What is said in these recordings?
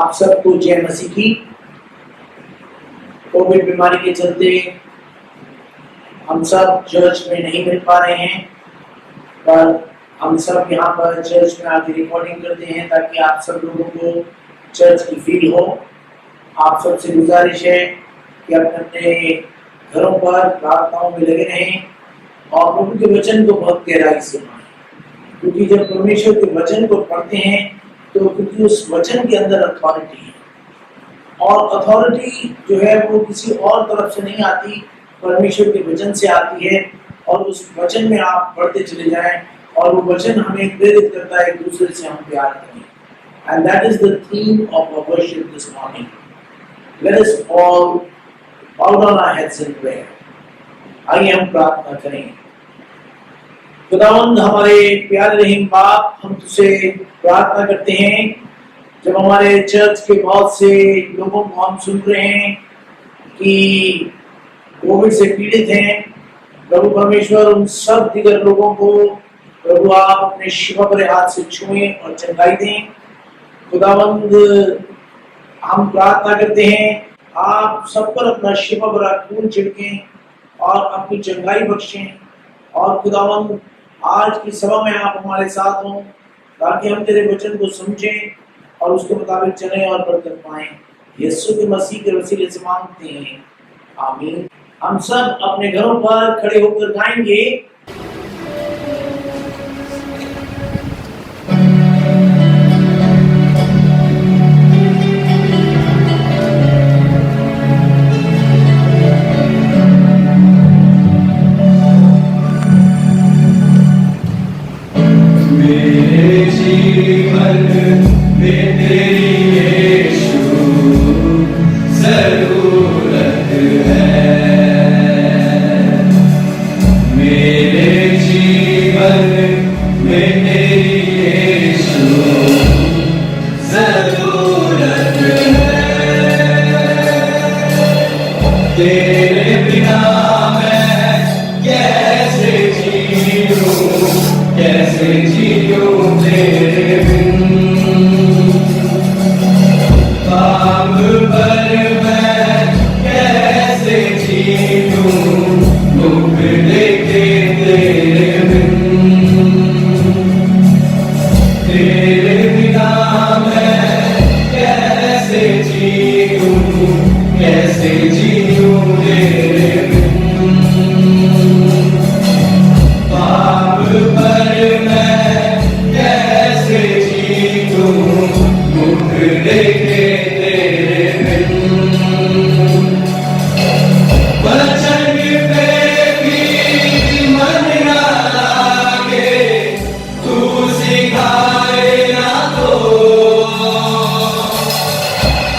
आप सबको जय मसीह की। कोविड बीमारी के चलते हम सब चर्च में नहीं मिल पा रहे हैं, पर हम सब यहाँ पर चर्च में आके रिकॉर्डिंग करते हैं ताकि आप सब लोगों को चर्च की फील हो। आप सबसे गुजारिश है कि अपने घरों पर प्रार्थनाओं में लगे रहें और प्रभु के वचन को बहुत गहराई से मानें, क्योंकि जब परमेश्वर के वचन को पढ़ते हैं तो क्योंकि उस वचन के अंदर अथॉरिटी है, और अथॉरिटी जो है वो किसी और तरफ से नहीं आती, परमेश्वर के वचन से आती है। और उस वचन में आप पढ़ते चले जाएं और वो वचन हमें प्रेरित करता है एक दूसरे से हम प्यार करें। And that is the theme of our worship this morning. Let us all bow down our heads in prayer। आइए हम प्रार्थना करें। खुदावंद हमारे प्यारे रहीम बाप, हम तुझसे प्रार्थना करते हैं, जब हमारे चर्च के बहुत से लोगों को हम सुन रहे हैं कि कोविड से पीड़ित हैं, प्रभु परमेश्वर उन सब दिगर लोगों को प्रभु आप अपने शिफा भरे हाथ से छुएं और चंगाई दें। खुदावंद हम प्रार्थना करते हैं आप सब पर अपना शिफा भरा खून छिड़कें और अपनी चंगाई बख्शें। और खुदावंद आज की सभा में आप हमारे साथ हों ताकि हम तेरे वचन को समझें और उसके मुताबिक चलें और बरकत पाएं। यीशु के मसीह के वसीले से मांगते हैं, आमीन। हम सब अपने घरों पर खड़े होकर गाएंगे।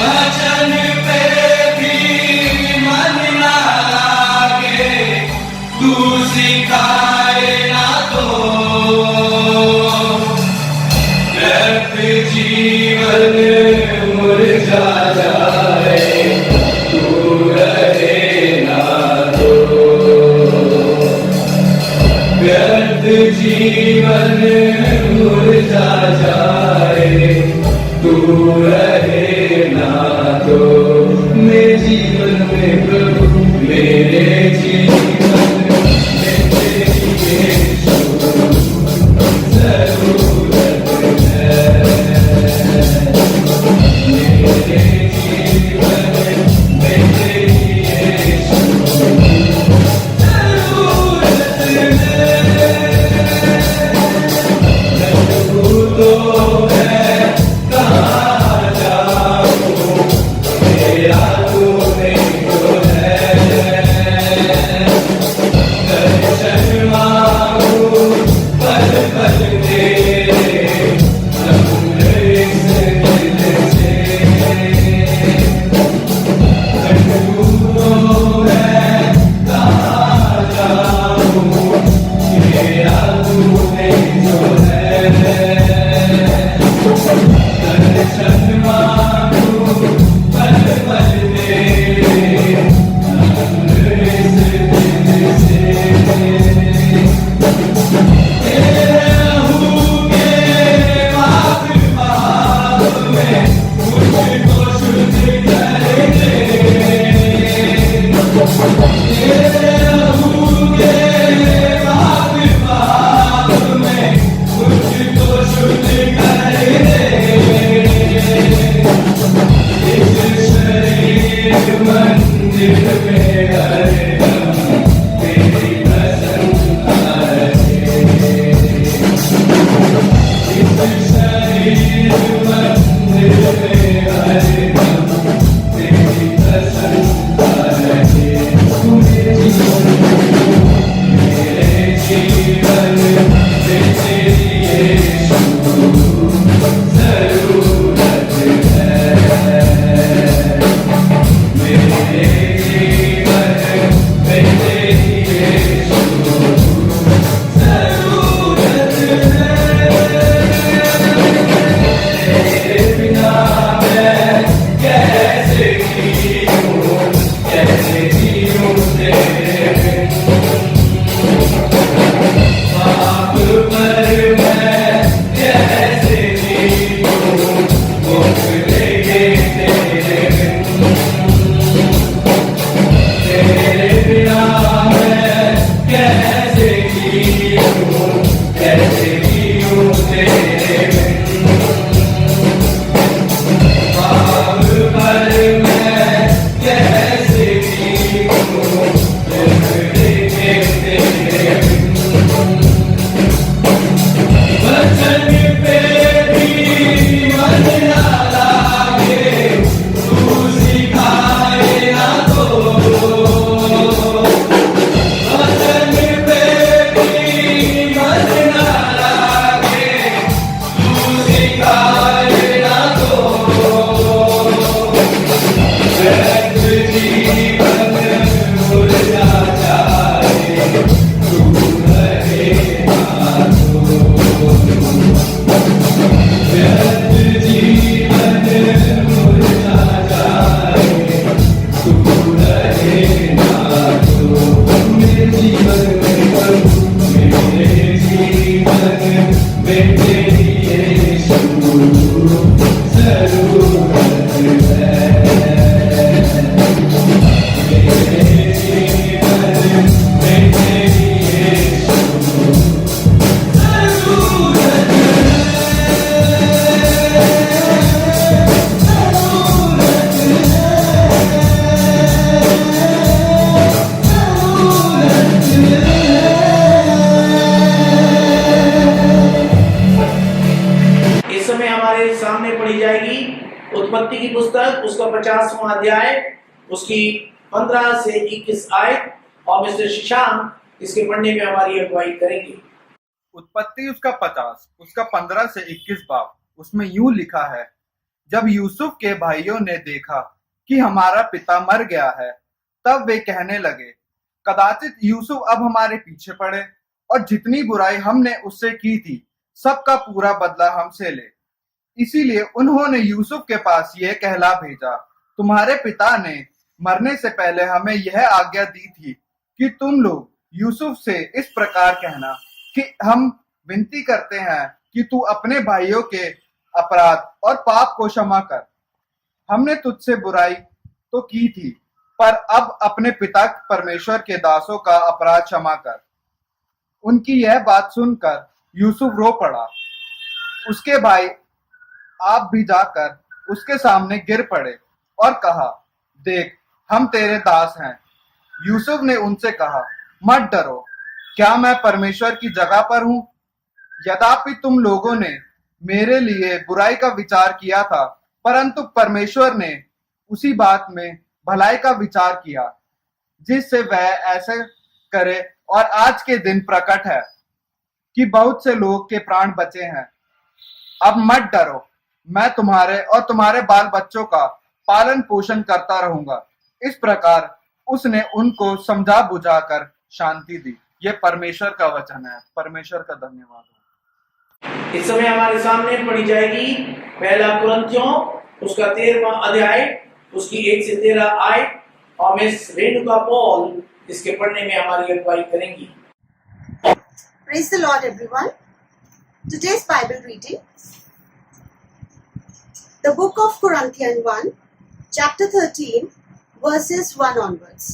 Vachani उत्पत्ति की पुस्तक उसका 50वां अध्याय उसकी 15 से 21 आयत और मिस्टर शशांक इसके पढ़ने में हमारी अगुवाई करेंगे। उत्पत्ति उसका 50 उसका 15 से 21 बाब उसमें यूं लिखा है, जब यूसुफ के भाइयों ने देखा कि हमारा पिता मर गया है, तब वे कहने लगे, कदाचित यूसुफ अब हमारे पीछे पड़े और जितनी बुराई हमने उससे की थी सबका पूरा बदला हमसे ले। इसीलिए उन्होंने यूसुफ के पास यह कहला भेजा, तुम्हारे पिता ने मरने से पहले हमें यह आज्ञा दी थी कि तुम लोग यूसुफ से इस प्रकार कहना कि हम विनती करते हैं कि तू अपने भाइयों के अपराध और पाप को क्षमा कर। हमने तुझसे बुराई तो की थी, पर अब अपने पिता परमेश्वर के दासों का अपराध क्षमा कर। उनकी यह बात सुनकर यूसुफ रो पड़ा। उसके भाई आप भी जाकर उसके सामने गिर पड़े और कहा, देख हम तेरे दास हैं। यूसुफ ने उनसे कहा, मत डरो, क्या मैं परमेश्वर की जगह पर हूं? यद्यपि तुम लोगों ने मेरे लिए बुराई का विचार किया था, परंतु परमेश्वर ने उसी बात में भलाई का विचार किया, जिससे वह ऐसे करे और आज के दिन प्रकट है कि बहुत से लोग के प्राण बचे हैं। अब मत डरो, मैं तुम्हारे और तुम्हारे बाल बच्चों का पालन पोषण करता रहूंगा। इस प्रकार उसने उनको समझा बुझाकर शांति दी। ये परमेश्वर का वचन है। परमेश्वर का धन्यवाद हो। इस समय हमारे सामने पढ़ी जाएगी पहला कुरिन्थियों उसका 13वां अध्याय उसकी 1 से 13 आयत और मिस रेणुका पॉल इसके पढ़ने में हमारी अगुवाई करेंगी। Praise the Lord, everyone. Today's Bible reading, the book of Corinthians 1, chapter 13, verses 1 onwards.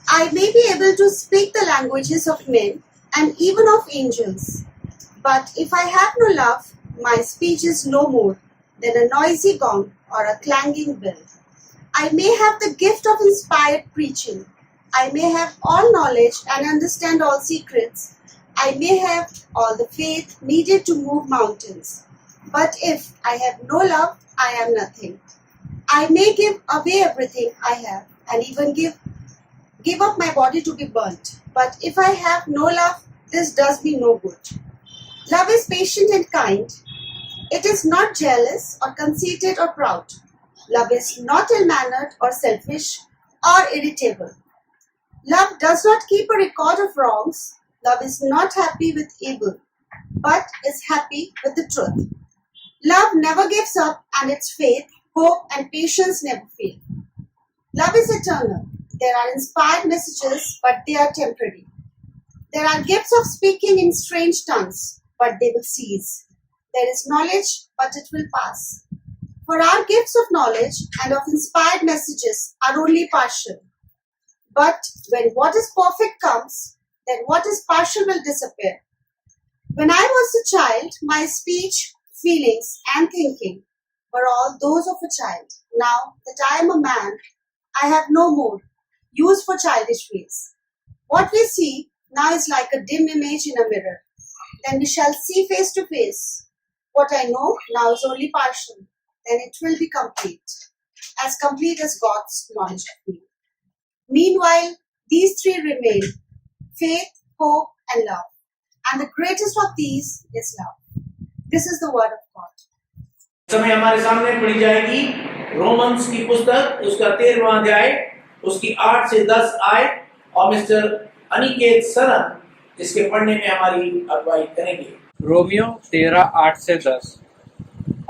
I may be able to speak the languages of men and even of angels, but if I have no love, my speech is no more than a noisy gong or a clanging bell. I may have the gift of inspired preaching. I may have all knowledge and understand all secrets. I may have all the faith needed to move mountains. But if I have no love, I am nothing. I may give away everything I have and even give up my body to be burnt. But if I have no love, this does me no good. Love is patient and kind. It is not jealous or conceited or proud. Love is not ill-mannered or selfish or irritable. Love does not keep a record of wrongs. Love is not happy with evil, but is happy with the truth. Love never gives up, and its faith, hope, and patience never fail. Love is eternal. There are inspired messages, but they are temporary. There are gifts of speaking in strange tongues, but they will cease. There is knowledge, but it will pass. For our gifts of knowledge and of inspired messages are only partial. But when what is perfect comes, then what is partial will disappear. When I was a child, my speech, feelings, and thinking were all those of a child. Now that I am a man, I have no more use for childish ways. What we see now is like a dim image in a mirror. Then we shall see face to face. What I know now is only partial. Then it will be complete as God's knowledge of me. Meanwhile, these three remain: faith, hope, and love. And the greatest of these is love. This is the word of God. समय हमारे सामने पढ़ी जाएगी Romans की पुस्तक उसका 13वां अध्याय उसकी 8 से 10 आयत और मिस्टर अनिकेत सरन इसके पढ़ने में हमारी अगुवाई करेंगे। रोमियो 13 8 से 10।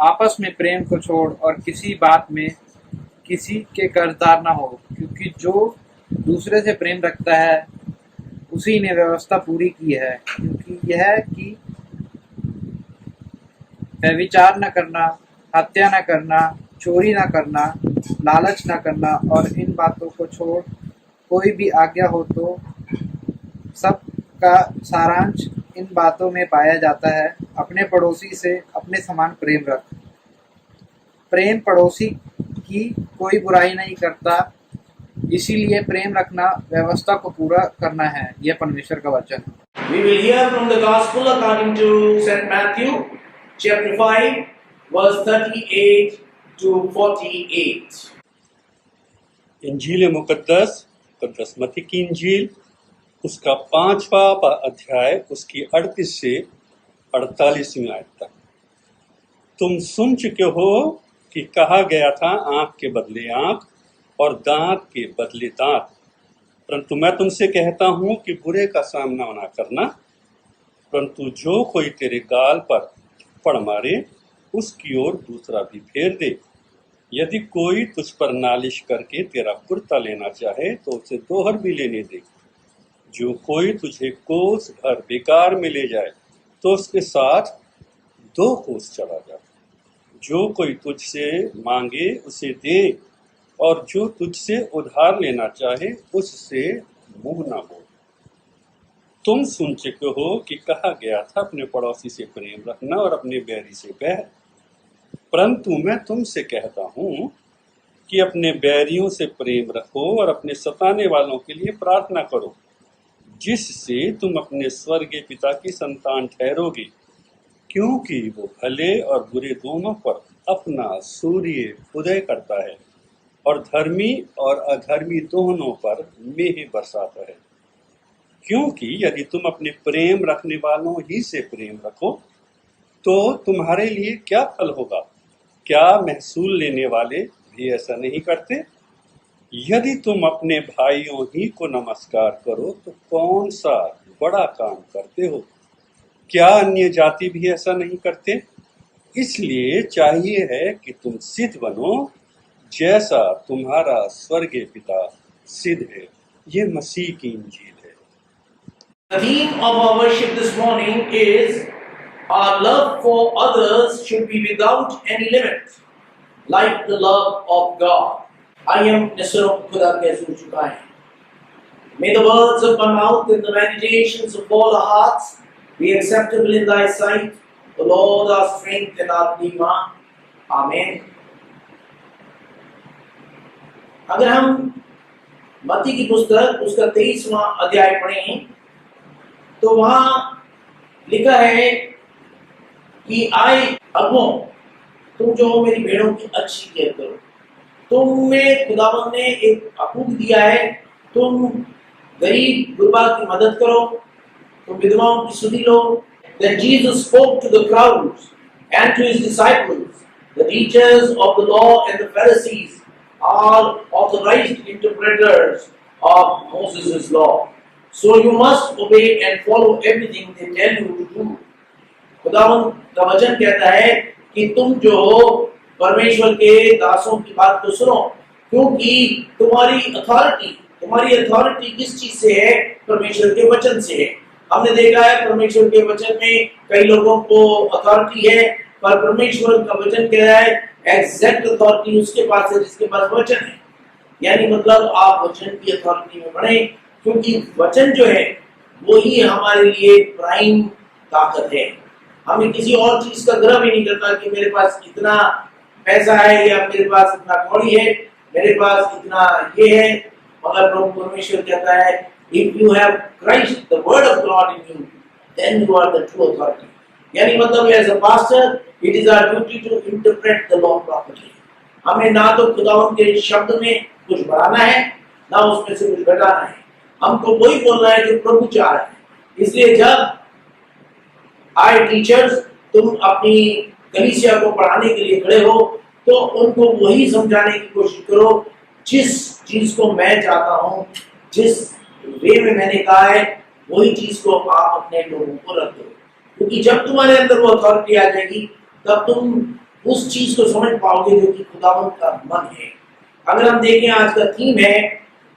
आपस में प्रेम को छोड़ और किसी बात में किसी के कर्जदार न हो, क्योंकि जो दूसरे से प्रेम रखता है उसी ने व्यवस्था पूरी की है। क्योंकि यह कि व्यभिचार न करना, हत्या न करना, चोरी न करना, लालच न करना और इन बातों को छोड़ कोई भी आज्ञा हो तो सब का सारांश इन बातों में पाया जाता है। अपने पड़ोसी से अपने समान प्रेम रख। प्रेम पड़ोसी की कोई बुराई नहीं करता, इसीलिए प्रेम रखना व्यवस्था को पूरा करना है। यह परमेश्वर का वचन है। We will hear from the gospel according to St. Matthew chapter 5 verse 38 to 48. इंजील मुकद्दस मुकद्दस मत्ती की इंजील उसका 5वां अध्याय उसकी 38 से 48वीं आयत तक। तुम सुन चुके हो कि कहा गया था आंख के बदले आंख और दांत के बदले दांत, परंतु मैं तुमसे कहता हूं कि बुरे का सामना ना करना, परंतु जो कोई तेरे गाल पर थप्पड़ मारे उसकी ओर दूसरा भी फेर दे। यदि कोई तुझ पर नालिश करके तेरा कुर्ता लेना चाहे तो उसे दोहर भी लेने दे। जो कोई तुझे कोस भर बेकार में ले जाए तो उसके साथ 2 कोस चला जा। जो कोई तुझसे मांगे उसे दे, और जो तुझसे उधार लेना चाहे उससे मुंह ना मोड़। तुम सुन चुके हो कि कहा गया था अपने पड़ोसी से प्रेम रखना और अपने बैरी से बैर, परंतु मैं तुमसे कहता हूं कि अपने बैरियों से प्रेम रखो और अपने सताने वालों के लिए प्रार्थना करो, जिससे तुम अपने स्वर्गीय पिता की संतान ठहरोगे, क्योंकि वो भले और बुरे दोनों पर अपना सूर्य उदय करता है और धर्मी और अधर्मी दोनों पर मेघ बरसाता है। क्योंकि यदि तुम अपने प्रेम रखने वालों ही से प्रेम रखो तो तुम्हारे लिए क्या फल होगा? क्या महसूल लेने वाले भी ऐसा नहीं करते? यदि तुम अपने भाइयों ही को नमस्कार करो तो कौन सा बड़ा काम करते हो? क्या अन्य जाति भी ऐसा नहीं करते? इसलिए चाहिए है कि तुम सिद्ध बनो जैसा तुम्हारा स्वर्गीय पिता सिद्ध है। ये मसीह की इंजील है। The theme of our worship this morning is our love for others should be without any limit, like the love of God. आइए हम निस्सरों को खुदा के हज़ूर झुकाएं। May the words of my mouth and the meditations of all our hearts be acceptable in thy sight, O Lord, our strength and our redeemer. Amen. अगर हम मत्ती की पुस्तक उसका 23वां अध्याय पढ़ें तो वहां लिखा है कि आए अगुओं, तुम जो हो मेरी भेड़ों की अच्छी केयर करो। तुम में खुदावंद ने एक हकूक दिया है, तुम गरीब गुरबा की मदद करो, तुम विधवाओं की सुधि लो। Then Jesus spoke to the crowds and to his disciples. The teachers of the law and the Pharisees are authorized interpreters of Moses' law. So you must obey and follow everything they tell you to do. खुदावंद का वचन कहता है कि तुम जो हो परमेश्वर के दासों की बात को सुनो, क्योंकि तुम्हारी अथॉरिटी किस चीज से है? परमेश्वर के वचन से है। हमने देखा है परमेश्वर के वचन में कई लोगों को अथॉरिटी है, पर परमेश्वर का वचन कह रहा है एग्जैक्ट अथॉरिटी उसके पास है जिसके पास वचन है। यानी मतलब आप वचन की अथॉरिटी में बढ़े, क्योंकि वचन जो है वो ही हमारे लिए प्राइम ताकत है। हमें किसी और चीज का गर्व ही नहीं करता कि मेरे पास इतना पैसा है या मेरे पास इतना कौड़ी है, मेरे पास इतना ये है। मगर प्रभु परमेश्वर कहता है if you have Christ, the word of God in you, then you are the true authority. यानी मतलब as a pastor, it is our duty to interpret the law properly. हमें ना तो खुदावंद के शब्द में कुछ बढ़ाना है, ना उसमें से कुछ घटाना है। हमको वही बोलना है जो प्रभु चाह रहे हैं। इसलिए जब आए टीचर्स, तुम अपनी कलीसिया को पढ़ाने के लिए खड़े हो तो उनको वही समझाने की कोशिश करो जिस चीज को मैं चाहता हूँ, जिस वे में मैंने कहा है वही चीज को आप अपने लोगों को रख दो। क्योंकि जब तुम्हारे अंदर वो अथॉरिटी आ जाएगी तब तुम उस चीज को समझ पाओगे जो कि खुदावंद का मन है। अगर हम देखें आज का थीम है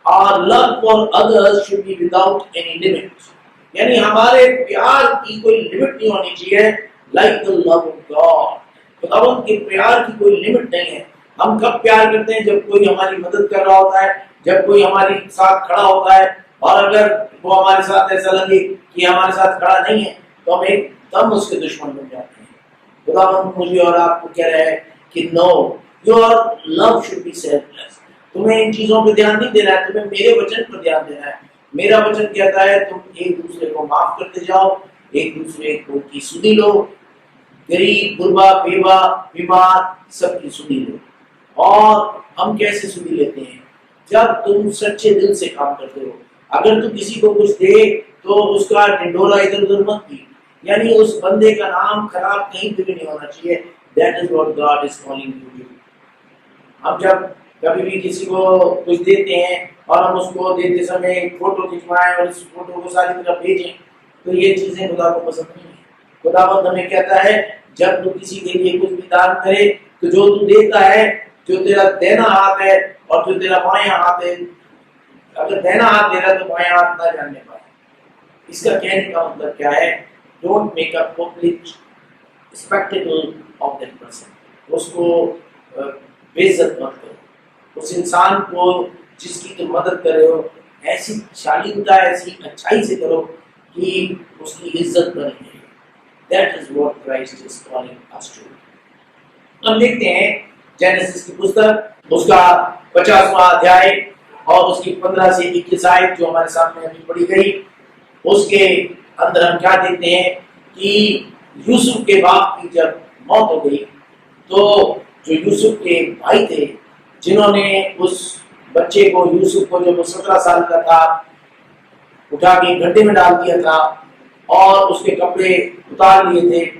our love for others should be without any limit, यानी हमारे प्यार की कोई लिमिट नहीं होनी चाहिए, like the love of God। खुदावंद के प्यार की कोई लिमिट नहीं है। हम कब प्यार करते हैं? जब कोई हमारी मदद कर रहा होता है, जब कोई हमारे साथ खड़ा होता है, और अगर वो हमारे साथ ऐसा लगे कि हमारे साथ खड़ा नहीं है तो हम एकदम उसके दुश्मन बन जाते हैं। खुदावंद मुझे और आपको कह रहा है कि no, your love should be selfless. तुम्हें इन चीजों पे ध्यान नहीं देना है, तुम्हें मेरे वचन पर ध्यान देना है। मेरा वचन कहता है तुम एक दूसरे को माफ करते जाओ, एक दूसरे को की सुधि लो, गरीब गुरबा बेवा बीमार सबकी सुधि लो। और हम कैसे सुधी लेते हैं? जब तुम सच्चे दिल से काम करते हो। अगर तू किसी को कुछ दे तो उसका ढिंढोरा इधर उधर मत की, यानी उस बंदे का नाम खराब कहीं पे भी नहीं होना चाहिए। That is what God is calling you to. हम जब कभी भी किसी को कुछ देते हैं और हम उसको देते समय फोटो खिंचवाएं और इस फोटो को सारी तरफ भेजें, तो ये चीजें खुदा को पसंद नहीं है। खुदावंद हमें कहता है जब तू किसी के लिए कुछ भी दान करे तो जो तू देता है, जो तेरा देना हाथ है और जो तेरा बायां हाथ है, अगर देना हाथ दे रहा है तो बायां हाथ ना जानने पाए। इसका कहने का मतलब क्या है? Don't make a public spectacle of that person. उसको बेइज्जत मत करो। उस इंसान को जिसकी तुम मदद कर रहे हो ऐसी शालीनता, ऐसी अच्छाई से करो कि उसकी इज्जत बनी रहे। That is what Christ is calling us to. हम देखते हैं जेनेसिस की पुस्तक उसका 50वां अध्याय और उसकी 15 से 21 आयत जो हमारे सामने अभी पढ़ी गई, उसके अंदर हम क्या देखते हैं कि यूसुफ के बाप की जब मौत हो गई तो जो यूसुफ के भाई थे जिन्होंने उस बच्चे को, यूसुफ को जब वो 17 साल का था, उठा के गड्ढे में डाल दिया था और उसके कपड़े उतार लिए थे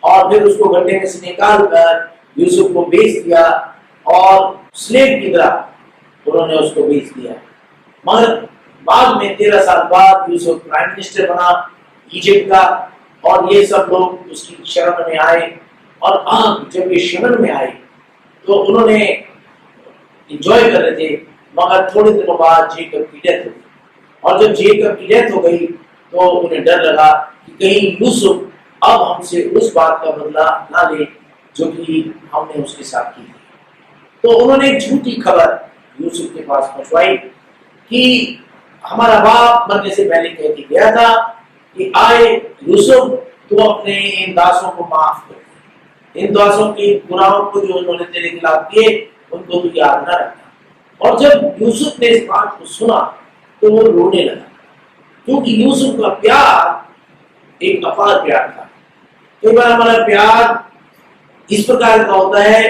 और फिर उसको गड्ढे में से निकाल कर यूसुफ को बेच दिया और स्लेव की तरह उन्होंने उसको बेच दिया। मगर बाद में 13 साल बाद यूसुफ प्राइम मिनिस्टर बना इजिप्ट का और ये सब लोग उसकी शरण में आए और अब जब ये शरण में आए तो उन्होंने एंजॉय कर रहे थे, मगर थोड़े दिनों बाद जेकब की डेथ हो गई और जब जेकब की डेथ हो गई तो उन्हें डर लगा कि कहीं यूसुफ अब हमसे उस बात का बदला ना ले जो कि हमने उसके साथ की। तो उन्होंने एक झूठी खबर यूसुफ के पास पहुंचवाई कि हमारा बाप मरने से पहले कह के गया था कि आए यूसुफ तू अपने इन दासों को माफ कर, इन दासों की गुनाहों को जो उन्होंने तेरे खिलाफ किए उनको तू याद ना रखना। और जब यूसुफ ने इस बात को सुना तो वो रोने लगा, क्योंकि यूसुफ का प्यार एक अपार प्यार था। कई बार हमारा प्यार इस प्रकार का होता है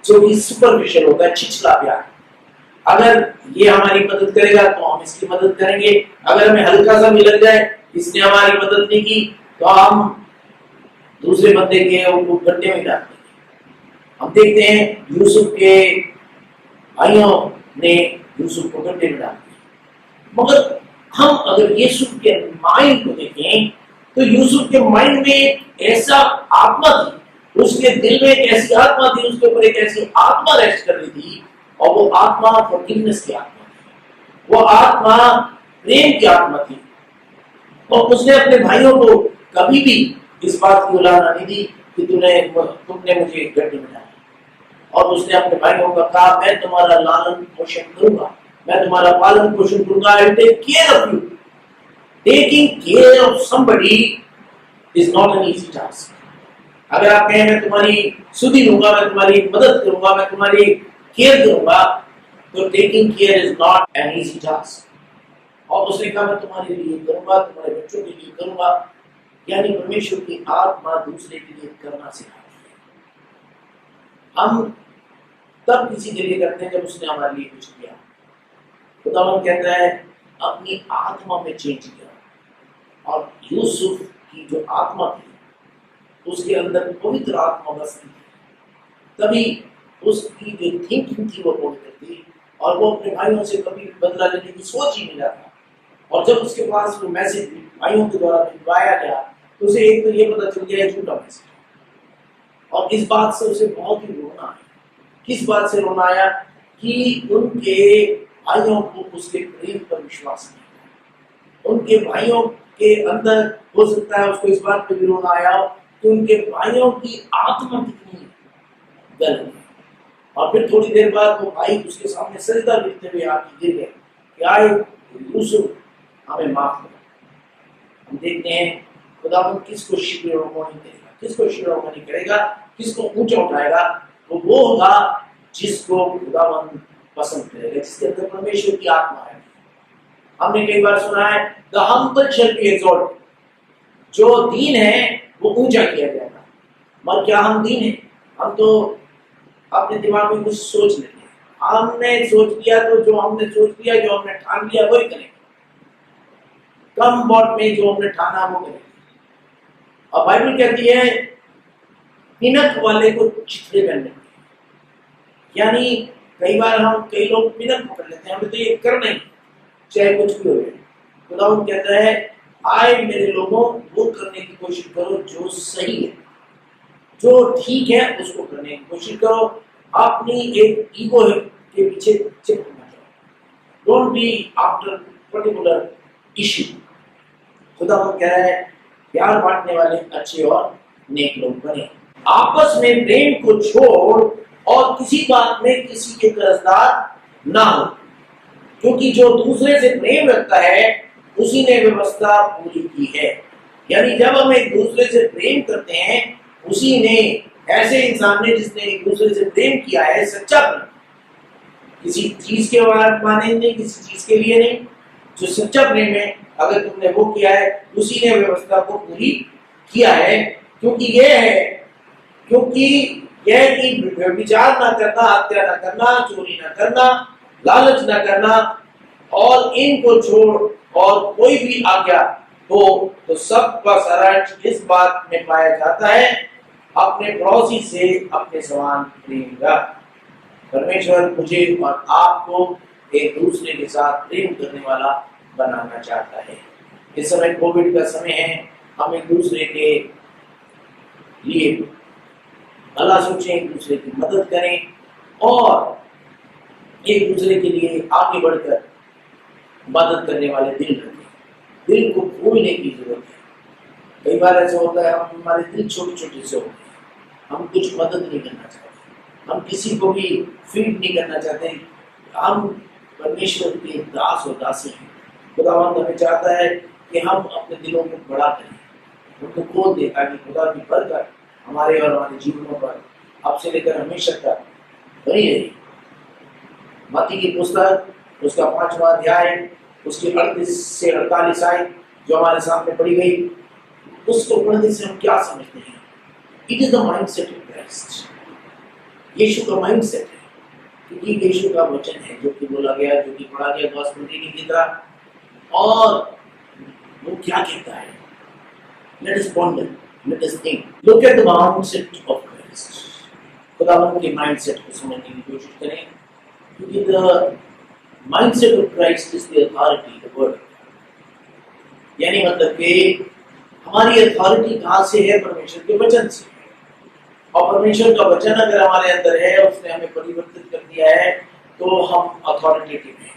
जो कि सुपरफिशियल होता है, छिछला प्यार। अगर ये हमारी मदद करेगा तो हम इसकी मदद करेंगे, अगर हमें हल्का सा भी लग जाए इसने हमारी मदद नहीं की तो हम दूसरे बंदे के गड्ढे में डाल देंगे। हम देखते हैं यूसुफ के भाइयों ने यूसुफ को गड्ढे में डाल दिया। मगर हम अगर यूसुफ के माइंड को देखें तो यूसुफ के माइंड में एक ऐसा आत्मा थी, उसके दिल में एक ऐसी आत्मा थी, उसके ऊपर एक ऐसी आत्मा रेस्ट कर रही थी और वो आत्मा फॉरगिवनेस की आत्मा थी, वो आत्मा प्रेम की आत्मा थी। और उसने अपने भाइयों को कभी भी इस बात की उलाहना नहीं दी कि तुमने मुझे गड्ढे में डाला। और उसने अपने भाइयों को कहा मैं तुम्हारा लालन पोषण करूंगा, मैं तुम्हारा पालन पोषण करूंगा। I will take care of you. Taking care of somebody is not an easy task. अगर आप कहें मैं तुम्हारी सुधि लूंगा, मैं तुम्हारी मदद करूंगा, मैं तुम्हारी केयर करूंगा, तो taking care is not an easy task. और उसने कहा मैं तुम्हारे लिए करूंगा, तुम्हारे बच्चों के लिए करूंगा। यानी परमेश्वर की आत्मा दूसरे के लिए करना सिखाती है। हम तब किसी के लिए करते हैं जब उसने हमारे लिए कुछ किया। खुदावंद कहता है अपनी आत्मा में चेंज किया। और यूसुफ की जो आत्मा थी उसके अंदर पवित्र आत्मा बसती थी, तभी उसकी जो थिंकिंग थी वो पवित्र थी और वो अपने भाइयों से कभी बदला लेने की सोच ही नहीं रहा। और जब उसके पास वो मैसेज भाइयों के द्वारा भिजवाया गया तो उसे एक तो ये पता चल गया झूठा मैसेज, और इस बात से उसे बहुत ही रोना आया। किस बात से रोना आया कि उनके भाइयों को उसके प्रेम पर विश्वास नहीं, उनके भाइयों के अंदर हो सकता है उसको इस बात पर भी रोना आया कि उनके भाइयों की आत्मा कितनी गलत है। और फिर थोड़ी देर बाद वो भाई उसके सामने सजदा गिरते हुए आके गिर गए कि आए यूसुफ हमें माफ करो। हम देखते हैं खुदावंद किसको शिरोमणि करेगा, किसको शिरोमणि करेगा, किसको ऊंचा उठाएगा, तो वो होगा जिसको खुदावंद पसंद करेगा, जिसके अंदर परमेश्वर की आत्मा है। हमने कई बार सुना है the humble shall be exalted, जो दीन है वो ऊंचा किया जाएगा। मगर क्या हम दीन हैं? हम तो अपने दिमाग में कुछ सोच लेते हैं। हमने सोच लिया तो जो हमने सोच लिया, जो हमने ठान लिया वही करेंगे। कम वॉट में जो हमने ठाना वो करेंगे। और बाइबल कहती है पिनक वाले को चिथड़े पहनने, यानी कई बार कई लोग पिनक पकड़ लेते हैं, हमें तो ये करना ही चाहे कुछ भी हो जाए। खुदावंद कहता है आए मेरे लोगों, वो करने की कोशिश करो जो सही है, जो ठीक है उसको करने की कोशिश करो। अपनी एक ईगो के पीछे चिपकना चाहो। Don't be after particular issue. खुदावंद कह रहा है प्यार बांटने वाले अच्छे और नेक लोग बने। आपस में प्रेम को छोड़ और किसी बात में किसी के कर्जदार ना हो, क्योंकि जो दूसरे से प्रेम रखता है उसी ने व्यवस्था पूरी की है। यानी जब हम एक दूसरे से प्रेम करते हैं, उसी ने, ऐसे इंसान ने जिसने एक दूसरे से प्रेम किया है, सच्चा प्रेम, किसी चीज के माने नहीं, किसी चीज के लिए नहीं, जो सच्चा प्रेम है, अगर तुमने वो किया है उसी ने व्यवस्था को पूरी किया है। क्योंकि यह कि विचार ना करना, हत्या ना करना, चोरी ना करना, लालच ना करना, और इनको छोड़ और कोई भी आज्ञा हो तो सबका सारांश इस बात में पाया जाता है, अपने पड़ोसी से अपने समान प्रेम रख। परमेश्वर मुझे और आपको एक दूसरे के साथ प्रेम करने वाला बनाना चाहता है। इस समय कोविड का समय है, हम एक दूसरे के लिए भला सोचें, एक दूसरे की मदद करें और एक दूसरे के लिए आगे बढ़कर मदद करने वाले दिल रखें। दिल को खोलने की जरूरत है। कई बार ऐसा होता है हमारे दिल छोटे छोटे से होते हैं, हम कुछ मदद नहीं करना चाहते, हम किसी को भी फीड नहीं करना चाहते। हम परमेश्वर के दास और दासी हैं। खुदावंद हमें चाहता है कि हम अपने दिलों को बड़ा करें, उनको खोल दें, ताकि खुदा की बरकत हमारे और हमारे जीवनों पर अब से लेकर हमेशा तक बनी रहे। मत्ती की पुस्तक उसका 5वां अध्याय उसकी 38 से 48 आयत जो हमारे सामने पढ़ी गई, उसको पढ़ने से हम क्या समझते हैं? It is the mindset of Christ. यीशु का माइंडसेट है, क्योंकि यीशु का वचन है जो कि बोला गया, जो कि पढ़ा गया गॉस्पेल रीडिंग की तरह। और वो क्या कहता है? Let us ponder, let us think, look at the mindset of Christ. खुदावंद के माइंडसेट को समझने की कोशिश करें, क्योंकि the mindset of Christ is the authority, the word. यानी मतलब कि हमारी अथॉरिटी कहाँ से है? परमेश्वर के वचन से। और परमेश्वर का वचन अगर हमारे अंदर है, उसने हमें परिवर्तित कर दिया है, तो हम अथॉरिटेटिव हैं।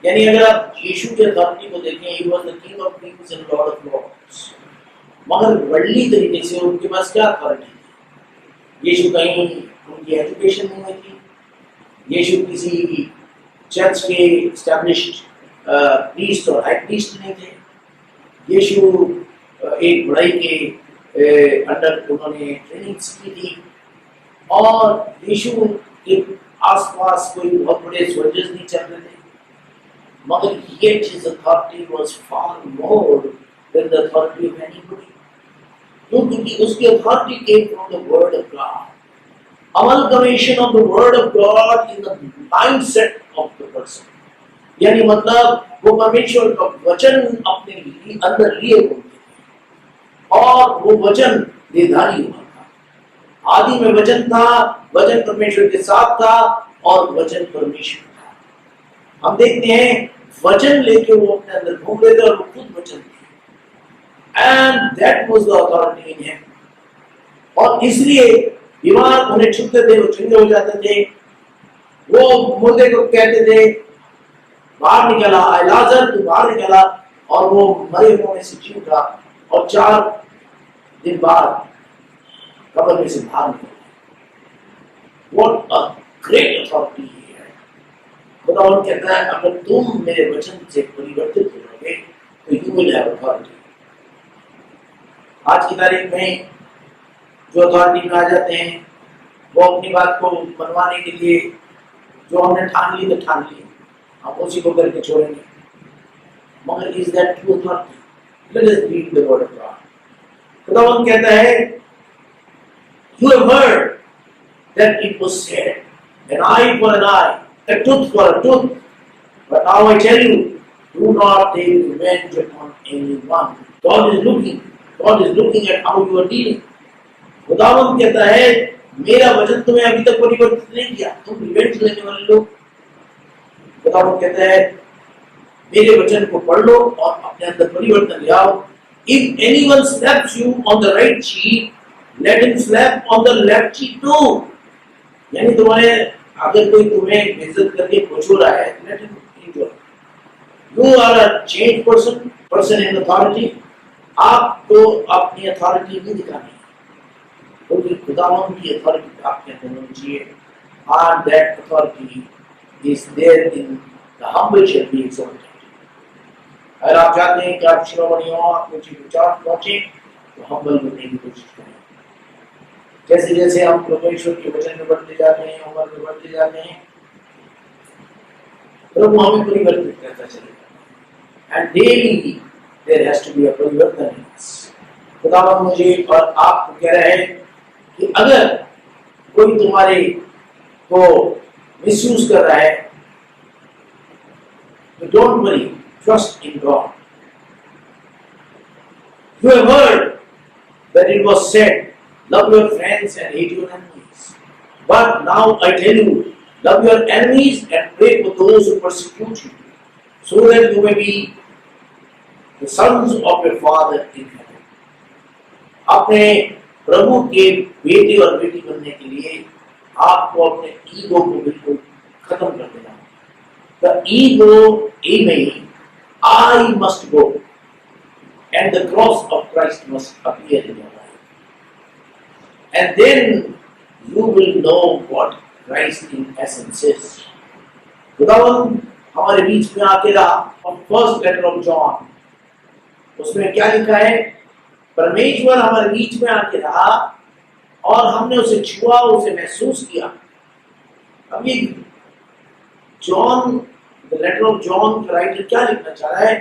यानी अगर आप यीशु की अथॉरिटी को देखें, he was the king of kings and lord of lords, मगर वर्ल्डली तरीके से उनके पास क्या अथॉरिटी थी? यीशु कहीं उनकी एजुकेशन नहीं हुई थी, यीशु किसी चर्च के एस्टैब्लिश्ड प्रीस्ट और हाई प्रीस्ट नहीं थे, यीशु एक बड़ाई के अंडर उन्होंने ट्रेनिंग की थी, और यीशु के आसपास कोई बहुत बड़े सोल्जर्स नहीं चल रहे थे, मगर yet his authority was far more than the authority of anybody. क्योंकि उसकी authority came from the word of God. Amalgamation of the word of God in the mindset of the person. यानी मतलब वो परमेश्वर का वचन अपने अंदर लिए हुए थे, और वो वचन देहधारी हुआ था। आदि में वचन था, वचन परमेश्वर के साथ था, और वचन परमेश्वर था। हम देखते हैं वचन लेके वो अपने अंदर घूम रहे थे, और वो खुद वचन थे, and that was the authority in him. और इसलिए बीमार उन्हें छूते थे, वो चंगे हो जाते थे। वो मुर्दे को कहते थे बाहर निकला, लाजर तू बाहर निकला, और वो मरे हुए में से जी उठा, और 4 दिन बाद कब्र में से बाहर निकला। व्हाट अ ग्रेट अथॉरिटी है। खुदावंद कहता है अगर तुम मेरे वचन से परिवर्तित होगे तो यू विल हैव अथॉरिटी। आज की तारीख में जो अथॉरिटी में आ जाते हैं, वो अपनी बात को मनवाने के लिए जो हमने ठान ली तो ठान ली, हम उसी को करके छोड़ेंगे। मगर is that true authority? Let us read the word of God. खुदावंद कहता है you have heard that it was said, an eye for an eye, a tooth for a tooth. But now I tell you, do not take revenge upon anyone. God is looking at how you are dealing. खुदावंद कहता है, मेरा वचन तुम्हें अभी तक परिवर्तित नहीं किया, तुम रिवेंज लेने वाले लोग। खुदावंद कहता है, मेरे वचन को पढ़ लो और अपने अंदर परिवर्तन ले आओ। If anyone slaps you on the right cheek, let him slap on the left cheek too. यानी तुम्हारे अगर कोई तुम्हें बेइज्जत करके पूछो रहा है, let him enjoy. You are a changed person in authority. आपको अपनी अथॉरिटी नहीं दिखानी है, क्योंकि खुदावंद की अथॉरिटी आपके अंदर होनी चाहिए। And that authority is there in the humble shall be exalted. अगर आप चाहते हैं कि आप शिरोमणि हो, आप ऊंची विचार पहुंचे, तो हम्बल बनने की कोशिश करें। जैसे जैसे हम परमेश्वर के वचन में बढ़ते जाते हैं, उम्र में बढ़ते जाते हैं, प्रभु हमें परिवर्तित करता चलेगा। And daily there has to be a परिवर्तन इन अस। खुदावंद मुझे और आपको कह रहा है कि अगर कोई तुम्हारे को मिसयूज कर रहा है, तो don't worry, trust in God. You have heard that it was said, love your friends and hate your enemies. But now I tell you, love your enemies and pray for those who persecute you, so that you may be the sons of your Father in heaven. अपने प्रभु के बेटे और बेटी बनने के लिए आपको अपने ईगो को बिल्कुल खत्म कर देना। The ego, amen. I must go, and the cross of Christ must appear in your life, and then you will know what Christ in essence is. खुदावंद हमारे बीच में आके रहा, और फर्स्ट लेटर ऑफ जॉन, उसमें क्या लिखा है? परमेश्वर हमारे बीच में आके रहा और हमने उसे छुआ, उसे महसूस किया। अब ये John, the letter of John का राइटर क्या लिखना चाह रहा है?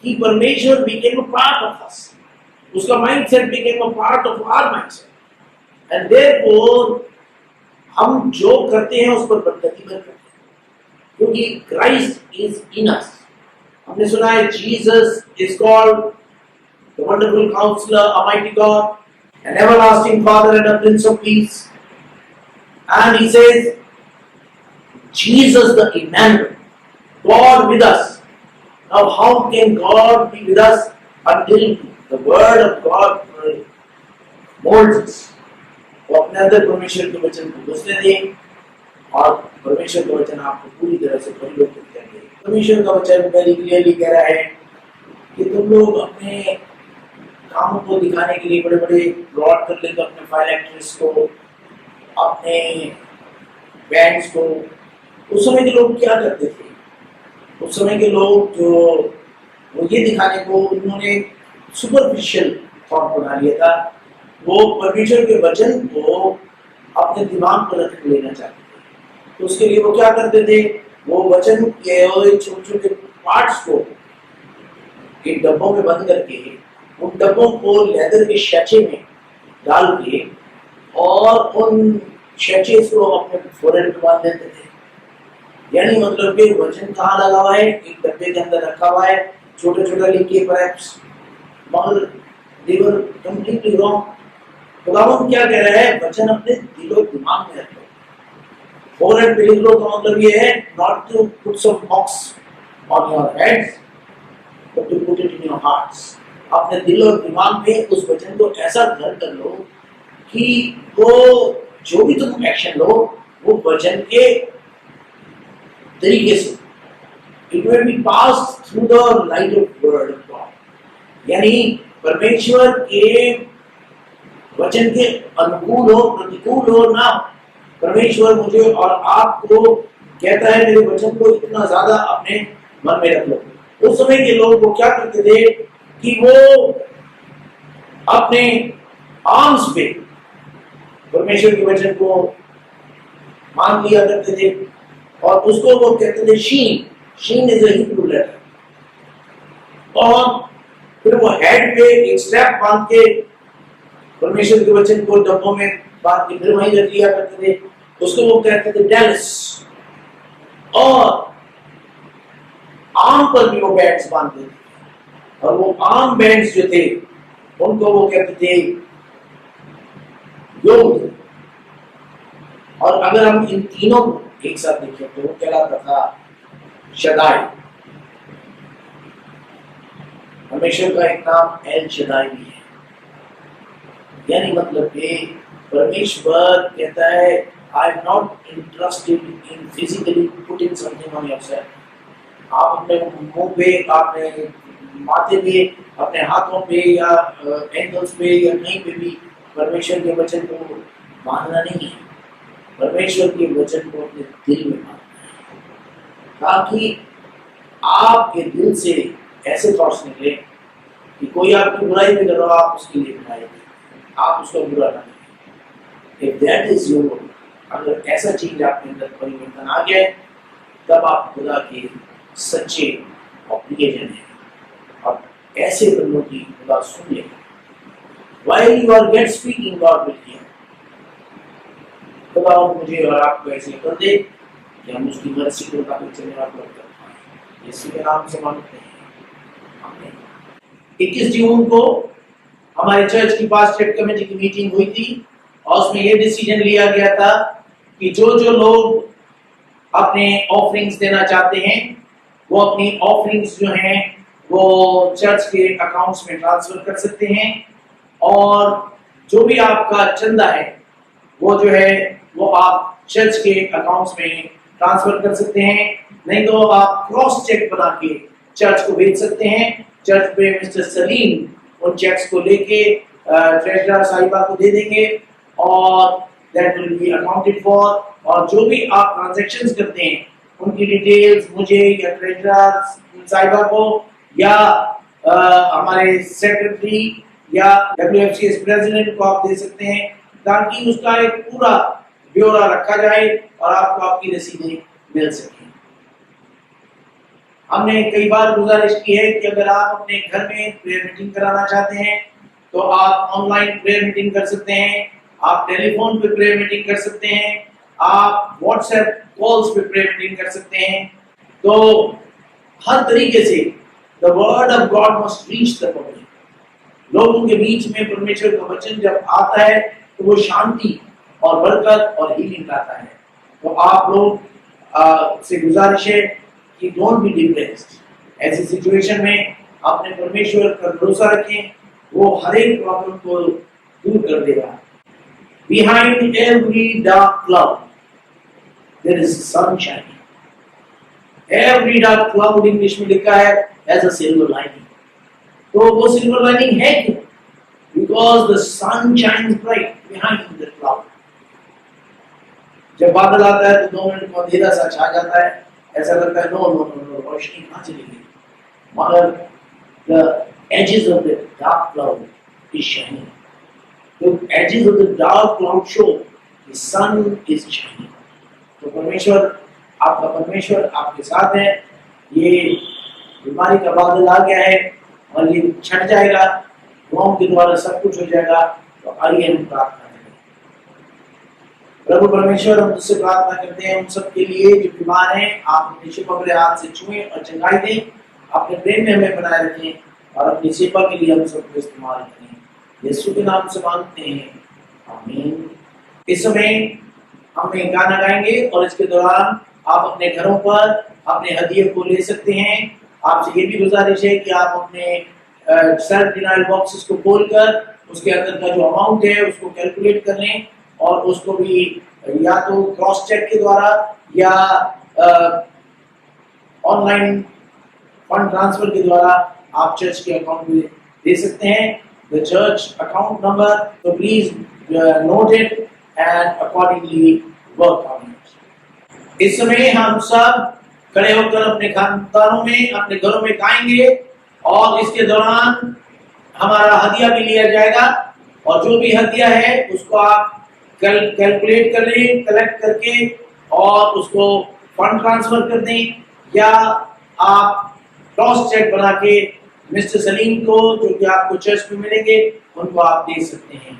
कि परमेश्वर became a part of us. उसका mindset became a part of our mindset. And therefore हम जो करते हैं उस पर प्रतिबद्ध करते हैं, क्योंकि क्राइस्ट इज इन अस। हमने सुना है Jesus is called the wonderful counsellor, a mighty God, an everlasting father and a prince of peace. And he says, Jesus the Emmanuel, God with us. Now how can God be with us until the word of God molds us? तो अपने अंदर परमेश्वर के वचन को घुसने दें और परमेश्वर का वचन आपको पूरी तरह से परिवर्तित कर दे। परमेश्वर का वचन वेरी क्लियरली कह रहा है कि तुम लोग अपने कामों को दिखाने के लिए बड़े बड़े ब्रॉड कर लेते, अपने फाइनेंस को, अपने बैंक्स को। उस समय के लोग क्या करते थे? उस समय के लोग जो वो ये दिखाने को उन्होंने सुपरफिशियल थॉट बना लिया था, वो परमेश्वर के वचन को अपने दिमाग पर रख लेना चाहते थे। तो उसके लिए वो क्या करते थे? वो वचन के छोटे छोटे पार्ट्स को एक डब्बों में बंद करके, उन डब्बों को लेदर के शैचे में डाल के और उन शैचेस को अपने फोरहेड पे बांध देते थे। यानी मतलब कि वचन कहाँ लगा हुआ है? एक डब्बे के अंदर रखा हुआ है, छोटे छोटा लिखे परहैप्स, मगर they were completely wrong. खुदावंद क्या कह रहा है? वचन अपने दिलो दिमाग में रखो। फोरहेड पे लिख लो का मतलब ये है not to put some marks on your heads, but to put it in your hearts. अपने दिल और दिमाग में उस वचन को ऐसा घर कर लो कि वो जो भी तुम एक्शन लो वो वचन के तरीके से, it will be passed through the light of word of God. यानी परमेश्वर के वचन के अनुकूल हो, प्रतिकूल हो ना, परमेश्वर मुझे और आपको कहता है मेरे वचन को इतना ज्यादा अपने मन में रख लो। उस समय के लोग वो क्या करते थे कि वो अपने आर्म्स पे परमेश्वर के वचन को मान लिया करते थे और उसको वो कहते थे शीन इज अ हिब्रू लेटर। और फिर वो हेड पे एक स्ट्रैप बांध के परमेश्वर के वचन को डब्बों में बात की फिर वहीं रख लिया करते थे, उसको वो कहते थे डेलिस, और आम पर भी वो बैंड्स बांधते थे, और वो आम बैंड्स जो थे उनको वो कहते थे योग। और अगर हम इन तीनों को एक साथ देखें तो वो कहलाता था शदाई। परमेश्वर का एक नाम एल शदाई भी है, यानी मतलब कि परमेश्वर कहता है I am not interested in physically putting something on yourself. आप अपने मुंह पे, आपने माथे पे, अपने हाथों पे या एंकल्स पे या कहीं पे भी परमेश्वर के वचन को मानना नहीं है। परमेश्वर के वचन को अपने दिल में मानना है, ताकि आपके दिल से ऐसे थॉट्स निकले कि कोई आपकी बुराई भी कर रहा हो, आप उसके लिए बुराई करें, आप उसका बुरा ना करें। इफ दैट इज योर, अगर ऐसा चीज आपके अंदर परिवर्तन आ गया, तब आप खुदा के सच्चे और प्रियजन हैं, और ऐसे बंदों की खुदा सुन लेगा। While you are yet speaking, God will hear. खुदा मुझे और आपको ऐसे कर दे कि हम उसकी मर्जी को ताकि चलने वाला कर पाए। यीशु के नाम से मांगते हैं, आमीन। 21 जून को हमारे चर्च की पास्टरेट कमेटी की मीटिंग हुई थी, और उसमें ये डिसीजन लिया गया था कि जो जो लोग अपने ऑफरिंग्स देना चाहते हैं, वो अपनी ऑफरिंग्स जो हैं वो चर्च के अकाउंट्स में ट्रांसफर कर सकते हैं, और जो भी आपका चंदा है वो जो है वो आप चर्च के अकाउंट्स में ट्रांसफर कर सकते हैं। नहीं तो आप क्रॉस चेक बना के चर्च को भेज सकते हैं। चर्च पे मिस्टर सलीम उन चेक्स को लेके ट्रेजरर साहिबा को दे देंगे, और that will be accounted for. और जो भी आप ट्रांजैक्शंस करते हैं उनकी डिटेल्स मुझे या ट्रेजरर साहिबा को या हमारे सेक्रेटरी या WFCS प्रेसिडेंट को आप दे सकते हैं, ताकि उसका एक पूरा ब्यौरा रखा जाए और आपको आपकी रसीदें मिल सके। हमने कई बार गुजारिश की है कि अगर आप अपने घर में प्रेयर मीटिंग कराना चाहते हैं तो आप ऑनलाइन प्रेयर मीटिंग कर सकते हैं, आप टेलीफोन पे प्रेयर मीटिंग कर सकते हैं, आप व्हाट्सएप कॉल्स पे प्रेयर मीटिंग कर सकते हैं। तो हर तरीके से the word of God must reach the public. लोगों के बीच में परमेश्वर का वचन जब आता है तो वो शांति और बरकत और हीलिंग लाता है। तो आप लोग से गुजारिश है कि डोंट बी डिप्रेस्ड। ऐसी सिचुएशन में अपने परमेश्वर पर भरोसा रखें, वो हर एक प्रॉब्लम को दूर कर देगा। Behind every dark cloud there is sunshine. Every dark cloud English में लिखा है एज अ सिल्वर लाइनिंग। तो वो सिल्वर लाइनिंग है क्यों? Because the sun shines bright behind the cloud. जब बादल आता है तो 2 मिनट में अंधेरा सा छा जाता है, ऐसा लगता है नो नो नो रोशनी कहाँ चली गई, मगर the edges of the dark cloud is shining. The edges of the dark cloud show the sun is shining. तो परमेश्वर, आपका परमेश्वर आपके साथ है। ये बीमारी का बादल आ गया है और ये छट जाएगा, दुआओं के द्वारा सब कुछ हो जाएगा। तो आइए हम प्रार्थना करें। प्रभु परमेश्वर, हम तुझसे प्रार्थना करते हैं उन सब के लिए जो बीमार हैं, आप अपने शिफा हाथ से छुएं और चंगाई दें, अपने प्रेम में हमें बनाए रखें और अपनी सेवा के लिए हम सबको इस्तेमाल करें। यीशु के नाम से मांगते हैं, आमीन। इस समय हम एक गाना गाएंगे और इसके दौरान आप अपने घरों पर अपने हदिये को ले सकते हैं। आपसे ये भी गुजारिश है कि आप अपने सेल्फ डिनाइल बॉक्सेस को खोलकर उसके अंदर का जो अमाउंट है उसको कैलकुलेट कर लें, और उसको भी या तो क्रॉस चेक के द्वारा या ऑनलाइन फंड ट्रांसफर के द्वारा आप चर्च के अकाउंट में दे सकते हैं। The church account number, so please note it and accordingly work on it. इस समय हम सब खड़े होकर अपने खानदानों में, अपने घरों में गाएंगे, और इसके दौरान हमारा हदिया भी लिया जाएगा, और जो भी हदिया है उसको आप कैलकुलेट कर लें, कलेक्ट करके और उसको फंड ट्रांसफर कर दें, या आप क्रॉस चेक बना के मिस्टर सलीम को, जो कि आपको चर्च में मिलेंगे, उनको आप दे सकते हैं।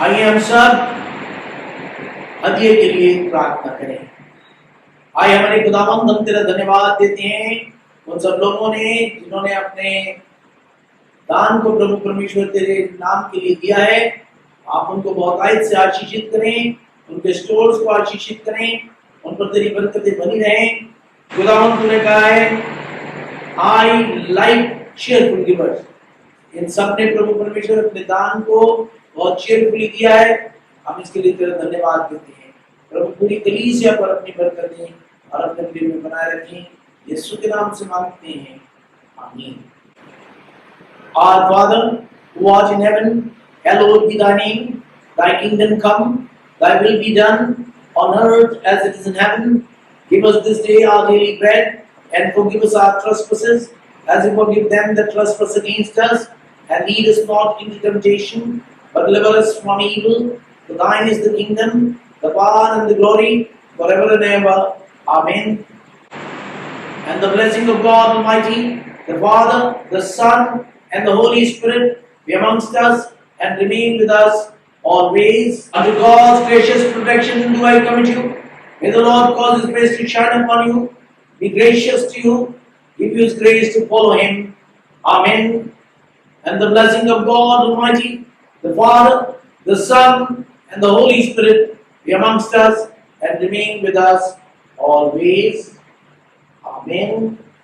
आइए हम सब हदिये के लिए प्रार्थना करें। आइए हमारे खुदावंद, हम तेरा धन्यवाद देते हैं उन सब लोगों ने जिन्होंने अपने दान को प्रभु परमेश्वर तेरे नाम के लिए दिया है। आप उनको बहुतायत से आशीषित करें, उनके स्टोर्स को आशीषित करें, उन पर तेरी बरकतें बनी रहें। खुदावंद तूने कहा है आई लाइक चीयरफुल गिवर्स। इन सब ने प्रभु परमेश्वर अपने दान को बहुत चीयरफुली दिया है। हम इसके लिए तेरा धन्यवाद देते हैं। प्रभु पूरी कलीसिया पर अपनी बरकत दें और अपने प्रेम में बनाए रखें। यीशु के नाम से मांगते हैं, आमीन। Our Father, who art in heaven, hallowed be thy name. Thy kingdom come, thy will be done on earth as it is in heaven. Give us this day our daily bread, and forgive us our trespasses, as we forgive them that trespass against us. And lead us not into temptation, but deliver us from evil. For thine is the kingdom, the power, and the glory, forever and ever. Amen. And the blessing of God Almighty, the Father, the Son, and the Holy Spirit be amongst us and remain with us always. Unto God's gracious protection do I commit you. May the Lord cause His face to shine upon you, be gracious to you, give you His grace to follow Him. Amen. And the blessing of God Almighty, the Father, the Son, and the Holy Spirit be amongst us and remain with us always. Amen.